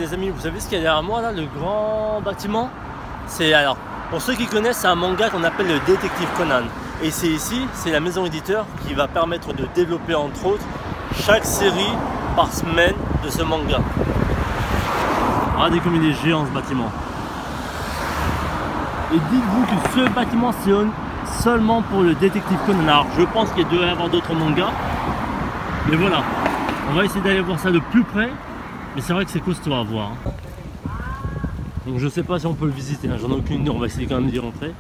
Les amis, vous savez ce qu'il y a derrière moi là, le grand bâtiment? C'est alors, pour ceux qui connaissent, c'est un manga qu'on appelle le Détective Conan. Et c'est ici, c'est la maison éditeur qui va permettre de développer entre autres chaque série par semaine de ce manga. Regardez comme il est géant ce bâtiment. Et dites-vous que ce bâtiment c'est seulement pour le Détective Conan. Alors je pense qu'il doit y avoir d'autres mangas. Mais voilà, on va essayer d'aller voir ça de plus près. Mais c'est vrai que c'est costaud à voir. Donc je sais pas si on peut le visiter, hein. J'en ai aucune idée, on va essayer quand même d'y rentrer.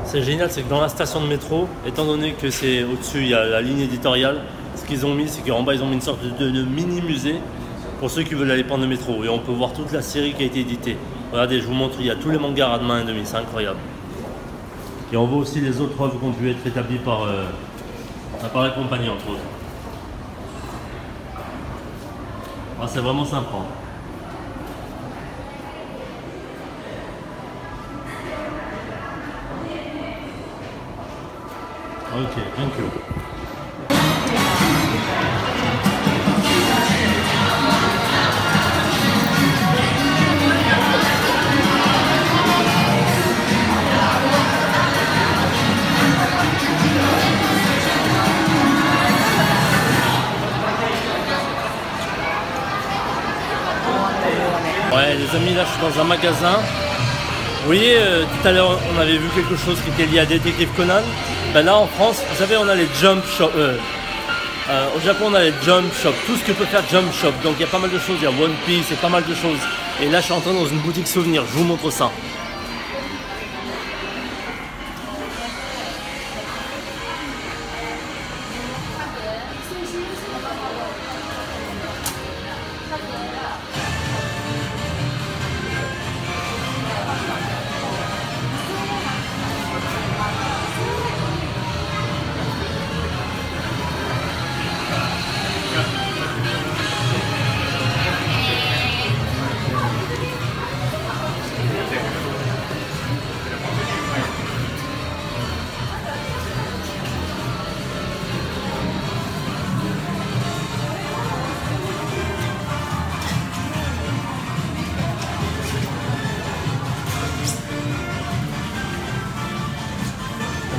C'est génial, c'est que dans la station de métro, étant donné que c'est au-dessus, il y a la ligne éditoriale, ce qu'ils ont mis, c'est qu'en bas ils ont mis une sorte de mini musée pour ceux qui veulent aller prendre le métro. Et on peut voir toute la série qui a été éditée. Regardez, je vous montre, il y a tous les mangas Ranma 1,5, c'est incroyable. Et on voit aussi les autres œuvres qui ont pu être établies par la compagnie entre autres. Ah, c'est vraiment sympa. Ok, thank you. Ouais les amis, là je suis dans un magasin. Vous voyez, tout à l'heure on avait vu quelque chose qui était lié à Détective Conan. Ben là en France, vous savez, on a les Jump Shop. Au Japon on a les Jump Shop, tout ce que peut faire Jump Shop. Donc il y a pas mal de choses, il y a One Piece et pas mal de choses. Et là je suis entré dans une boutique souvenir, je vous montre ça.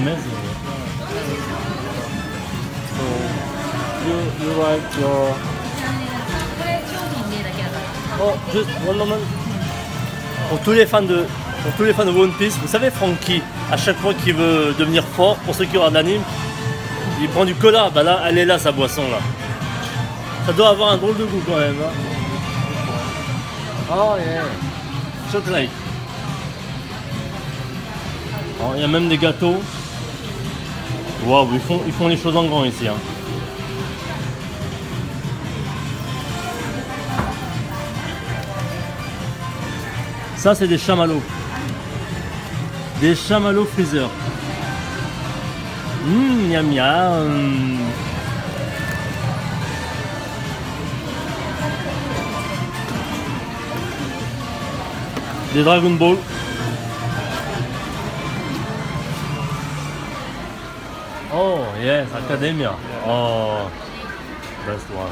Amazing. So you write your Oh, juste one moment. Pour tous les fans de One Piece, vous savez Franky, à chaque fois qu'il veut devenir fort, pour ceux qui regardent l'anime, il prend du cola. Bah là, elle est là sa boisson là. Ça doit avoir un drôle de goût quand même. Hein. Oh yeah. Chocolate. Oh, il y a même des gâteaux. Waouh, ils font les choses en grand ici. Hein. Ça, c'est des chamallows. Des chamallows freezer. Miam miam. Des Dragon Ball. Oh, yes, Academia. Oh, best one.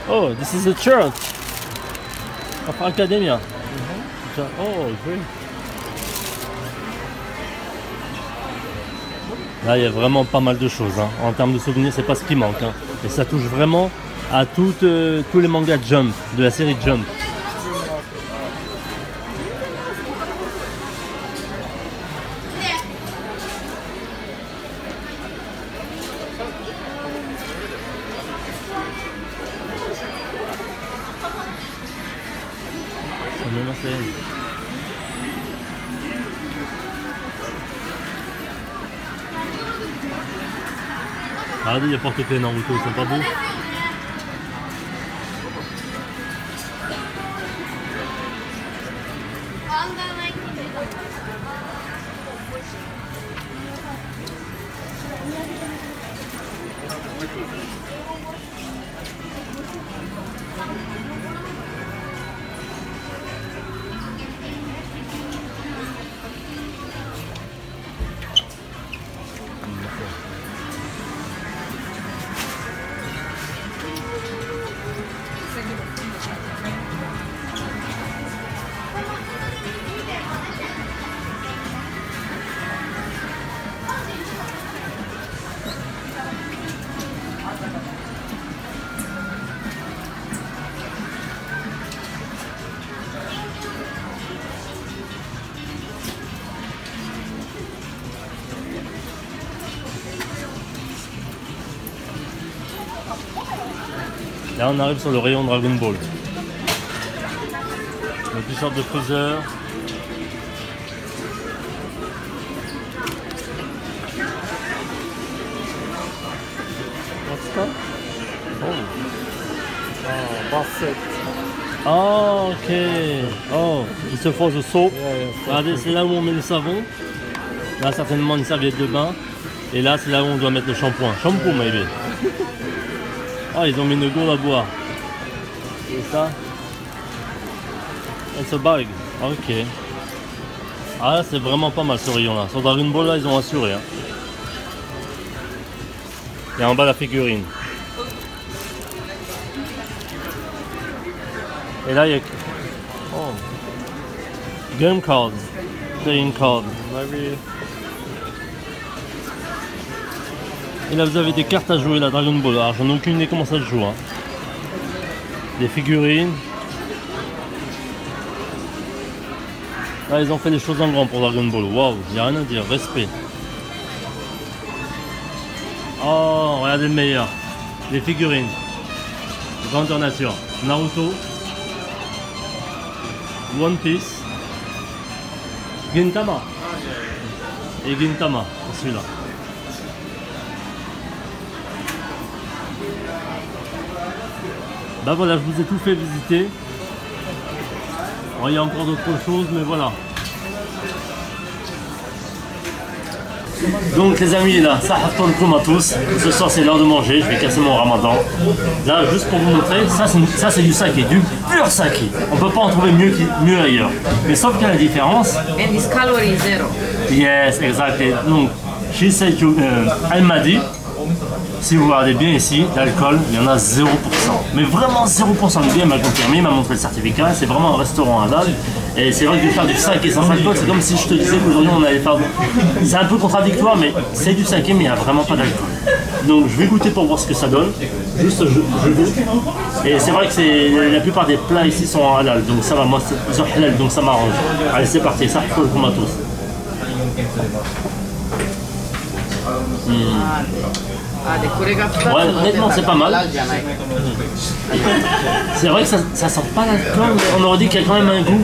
Oh, this is the church of Academia. Oh, great. Là, il y a vraiment pas mal de choses. Hein. En termes de souvenirs, c'est pas ce qui manque. Hein. Et ça touche vraiment à tous les mangas Jump, de la série Jump. Regardez, il y a porte-clés Naruto, ils sont pas beaux. Là on arrive sur le rayon Dragon Ball. Le t-shirt de Freezer. What's that? Oh, basset. Oh, ok. Oh, it's for the soap. Yeah, Regardez, c'est là où on met le savon. Là, certainement une serviette de bain. Et là, c'est là où on doit mettre le shampoing. Shampoo, maybe. Oh, ils ont mis une gourde à boire. C'est ça? It's a bag. Ok. Ah, c'est vraiment pas mal ce rayon-là. Sur Dragon Ball, là, ils ont assuré. Hein. Et en bas, la figurine. Et là, il y a... Oh. Game card. Playing card. Maybe. Et là vous avez des cartes à jouer, la Dragon Ball. Alors j'en ai aucune idée comment ça se joue. Hein. Des figurines. Là ils ont fait les choses en grand pour Dragon Ball. Waouh, il n'y a rien à dire, respect. Oh, regardez le meilleur. Les figurines. Grandeur nature. Naruto. One Piece. Gintama. Et Gintama, celui-là. Bah voilà, je vous ai tout fait visiter. Alors, il y a encore d'autres choses, mais voilà. Donc les amis, là, ça à tous. Ce soir c'est l'heure de manger, je vais casser mon ramadan. Là, juste pour vous montrer, ça c'est du saké, du pur saké. On peut pas en trouver mieux ailleurs. Mais sauf qu'il y a la différence. And it's calorie zero. Yes, exactly. Donc, elle m'a dit, si vous regardez bien ici, l'alcool, il y en a 0%. Mais vraiment 0%. Le gars m'a confirmé, il m'a montré le certificat. C'est vraiment un restaurant halal. Et c'est vrai que de faire du saké sans alcool, c'est comme si je te disais qu'aujourd'hui on allait faire. C'est un peu contradictoire, mais c'est du saké, mais il n'y a vraiment pas d'alcool. Donc je vais goûter pour voir ce que ça donne. Juste je goûte. Et c'est vrai que la plupart des plats ici sont en halal. Donc ça va, moi c'est halal, donc ça m'arrange. Allez, c'est parti, ça pour le tomatos. Ouais, honnêtement, c'est pas mal. C'est vrai que ça sent pas l'alcool, mais on aurait dit qu'il y a quand même un goût.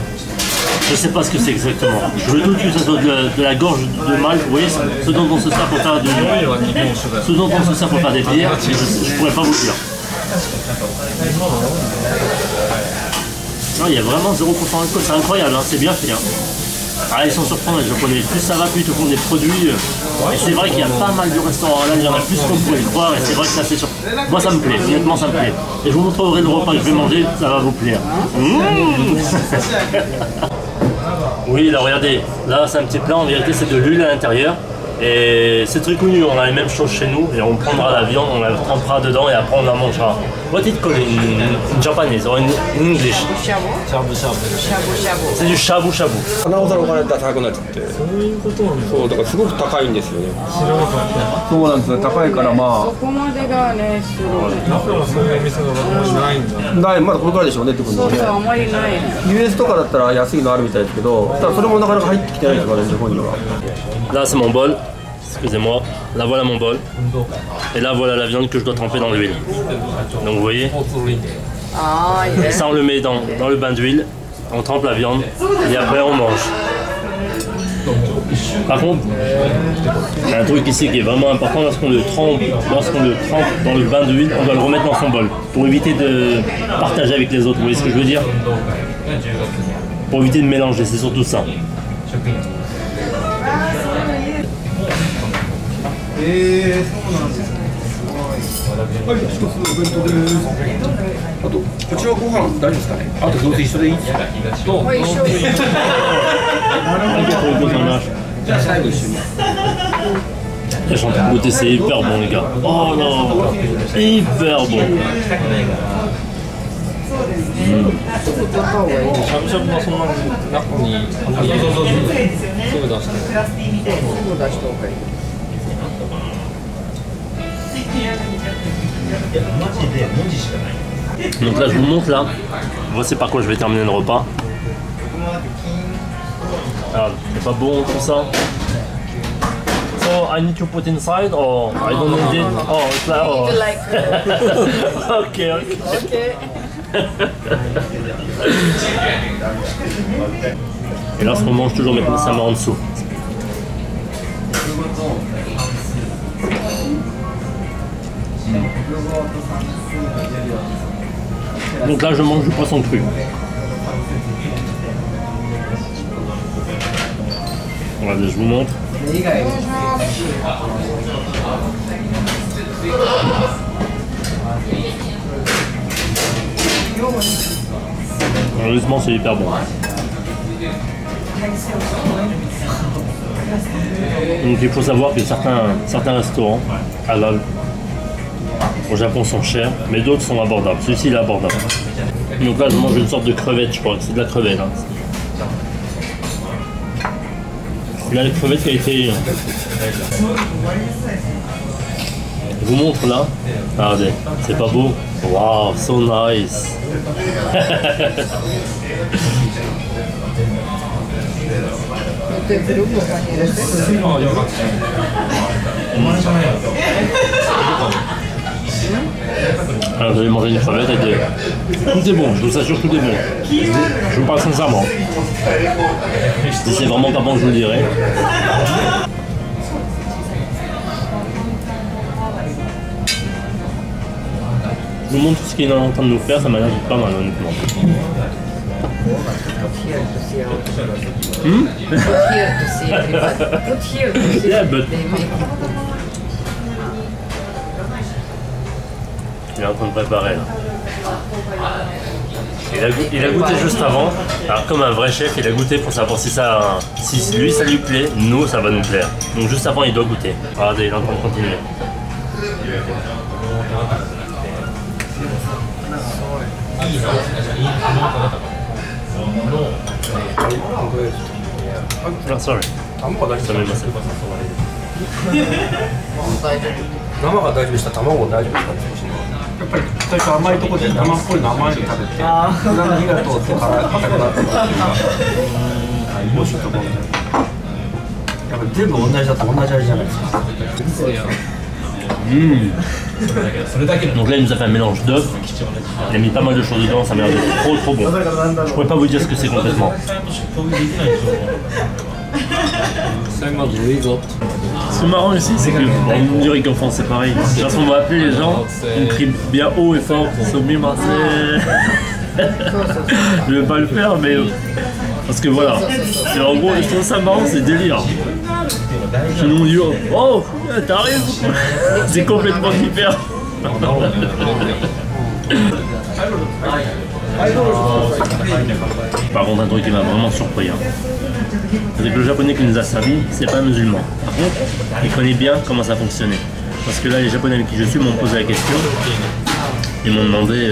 Je sais pas ce que c'est exactement. Je doute que ça soit de la gorge de malt. Vous voyez, ce dont on se sert pour faire des bières, je pourrais pas vous dire. Non, il y a vraiment 0% d'alcool, c'est incroyable, hein, c'est bien fait. Hein. Ah, ils sont surprenants les japonais, plus ça va, plus ils te font des produits. Et c'est vrai qu'il y a pas mal de restaurants là, il y en a plus qu'on pourrait le croire, et c'est vrai que ça c'est surprenant. Moi ça me plaît, honnêtement ça me plaît. Et je vous montrerai le repas que je vais manger, ça va vous plaire. Oui, là regardez, là c'est un petit plat, en vérité c'est de l'huile à l'intérieur. Et c'est très connu, on a les mêmes choses chez nous, et on prendra la viande, on la trempera dedans et après on la mangera. What is it called in Japanese or in English? Shabu shabu. C'est du shabu shabu. なおさらお金高くなっちゃって、そうだからすごく高いんですよね。そうなんですよ、高いからまそこまでがね、すごい。そういう店がないんだ。あないまだこれからでしょうねってことでね。あまりない。US とかだったら安いのあるみたいですけど、ただそれもなかなか入ってきてないですからね、日本には。 Là c'est mon bol, excusez-moi, là voilà mon bol, et là voilà la viande que je dois tremper dans l'huile. Donc vous voyez,ああ、いい。 ça on le met dans le bain d'huile, on trempe la viande, et après on mange. Par contre, il y a un truc ici qui est vraiment important, lorsqu'on le trempe dans le bain d'huile, on doit le remettre dans son bol, pour éviter de partager avec les autres, vous voyez ce que je veux dire? Pour éviter de mélanger, c'est surtout ça. あとこちらご飯大丈夫ですかね。あとどうせ一緒でいいですか。はい、一緒に。じゃあ最後一緒に。 Je suis en train de goûter, c'est hyper bon les gars. Oh non, hyper bon. しゃぶしゃぶはそんなに中にすぐ出してすぐ出した方がいい。 Donc là je vous montre là, voici par quoi je vais terminer le repas. Regarde, c'est pas bon tout ça. So I need to put inside or I don't need it. Oh, it's like, oh. You like Ok, ok. OK. Et là ce qu'on mange toujours maintenant ça met en dessous. Donc là je mange du poisson cru. Regardez, je vous montre. Honnêtement c'est hyper bon. Donc il faut savoir que certains restaurants halal au Japon sont chers, mais d'autres sont abordables. Celui-ci il est abordable. Donc là je mange une sorte de crevette, je crois que c'est de la crevette. Hein. Là, la crevette qui a été... Je vous montre là. Regardez, c'est pas beau? Wow, so nice. Alors, vous allez manger une crevette avec des... Tout est bon, je vous assure, tout est bon. Je vous parle sincèrement. Si c'est vraiment pas bon, je vous le dirai. Je vous montre ce qu'il est en train de nous faire, ça m'a l'air pas mal honnêtement. Yeah, but... Il est en train de préparer là. Il a goûté juste avant. Alors comme un vrai chef, il a goûté pour savoir si lui ça lui plaît, nous ça va nous plaire. Donc juste avant il doit goûter. Regardez, il est en train de continuer. Ah, sorry. 生が大丈夫でした。卵大丈夫ですか。やっぱり最初甘いところで生っぽいの甘いの食べて、火が通ってから硬くなったから美味しいと思うんで。やっぱり全部同じだと同じ味じゃないですか。Donc là il nous a fait un mélange d'œufs, il a mis pas mal de choses dedans, ça m'a l'air trop bon. Je pourrais pas vous dire ce que c'est complètement. Ce qui est marrant ici, c'est que on dirait qu'en France c'est pareil. Quand on va appeler les gens, on crie bien haut et fort. Je vais pas le faire, mais parce que voilà. Et en gros, je trouve ça marrant, c'est délire. Chez nous on dit oh, t'arrives. C'est complètement différent. Par contre, un truc qui m'a vraiment surpris, hein, c'est que le japonais qui nous a servi, c'est pas un musulman. Par contre, il connaît bien comment ça fonctionnait. Parce que là, les japonais avec qui je suis m'ont posé la question. Ils m'ont demandé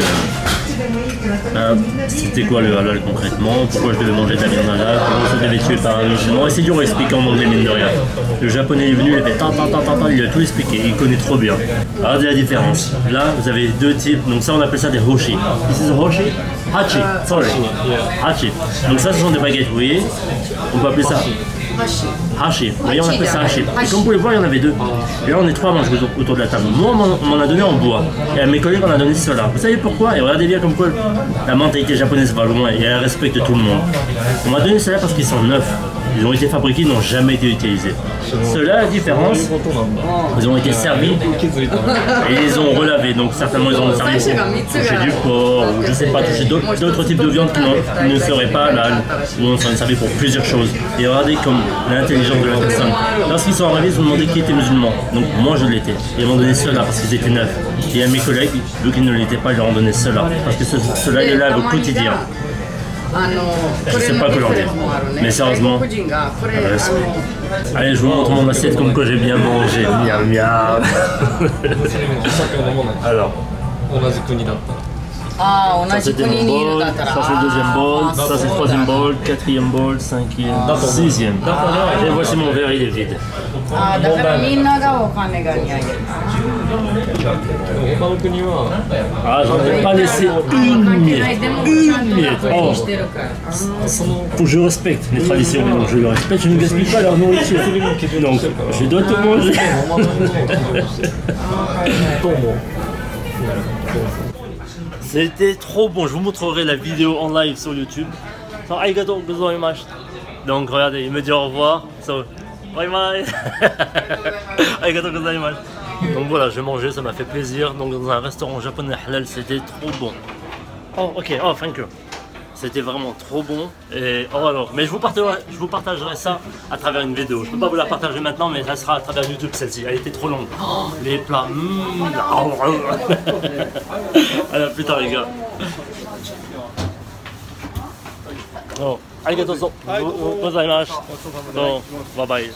c'était quoi le halal concrètement, pourquoi je devais manger de la viande halal, comment je devais tuer par un musulman. Et c'est dur à expliquer en anglais, mine de rien. Le japonais est venu, il a fait il a tout expliqué, il connaît trop bien. Regardez la différence. Là, vous avez deux types, donc ça on appelle ça des hoshi. This is hoshi? Hachi, sorry. Hachi. Donc ça, ce sont des baguettes, vous voyez. On peut appeler ça hachi. Vous voyez, on appelle ça hachi. Et comme vous pouvez voir, il y en avait deux. Et là, on est trois à manger autour de la table. Moi, on m'en a donné en bois. Et à mes collègues, on a donné cela. Vous savez pourquoi? Et regardez bien comme quoi la mentalité japonaise va loin et elle respecte tout le monde. On m'a donné cela parce qu'ils sont neufs. Ils ont été fabriqués, ils n'ont jamais été utilisés. Ceux-là, la différence, ils ont été servis et ils les ont relavés. Et donc certainement ils ont touché du porc, ou je sais pas, touché d'autres types de viande qui ne seraient pas halal, ou on s'en servait pour plusieurs choses. Et regardez comme l'intelligence de la personne. Lorsqu'ils sont arrivés, ils ont demandé qui était musulman. Donc moi je l'étais. Ils m'ont donné cela parce qu'ils étaient neufs. Et à mes collègues, vu qu'ils ne l'étaient pas, ils leur ont donné cela. Parce que cela est là au quotidien. Je sais pas quoi leur dire. Mais sérieusement, allez, je vous montre mon assiette comme quoi j'ai bien mangé. Miam miam. Alors. Ah, Ça c'était mon bol, ça c'est le deuxième bol, ça c'est le troisième bol, quatrième bol, cinquième, sixième. Et voici mon verre, il est vide. Ah, je n'en ai pas laissé une miette. Une miette. Oh. Faut que je respecte les traditions, donc je le respecte, je ne gaspille pas leur nourriture. Donc je dois tout manger. C'était trop bon, je vous montrerai la vidéo en live sur YouTube. Donc regardez, il me dit au revoir. Bye bye. Donc voilà, j'ai mangé, ça m'a fait plaisir. Donc dans un restaurant japonais halal, c'était trop bon. Oh ok, oh thank you. C'était vraiment trop bon. Et oh alors, mais je vous partagerai ça à travers une vidéo. Je peux pas vous la partager maintenant, mais ça sera à travers YouTube celle-ci. Elle était trop longue. Oh, les plats. À plus tard les gars. Oh, arigatou gozaimasu. Bye bye.